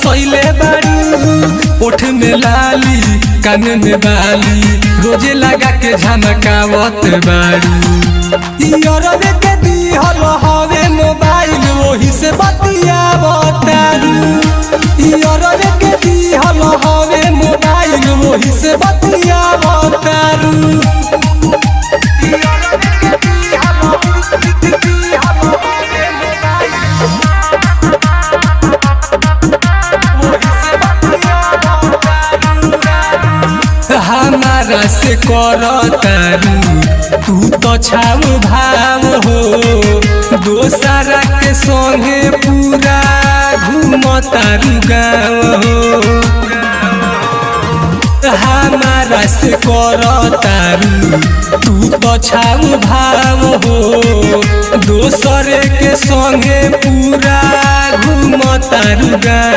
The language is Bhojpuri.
सैले बारू ओठ में लाली कान में बाली रोजे लगा के झमकावत बारू यार के दिहल हवे मोबाइल वही से बतियावतारू यार के दिहल हवे मोबाइल वही से बतियावतारू हमारा से करतारू तू तो छाव भाव हो दोसरा के संगे पूरा घूमतारू गाँव हो हमारा से करतारू तू तो छाव भाव हो दोसरे के संगे पूरा घूमतारू गाँव।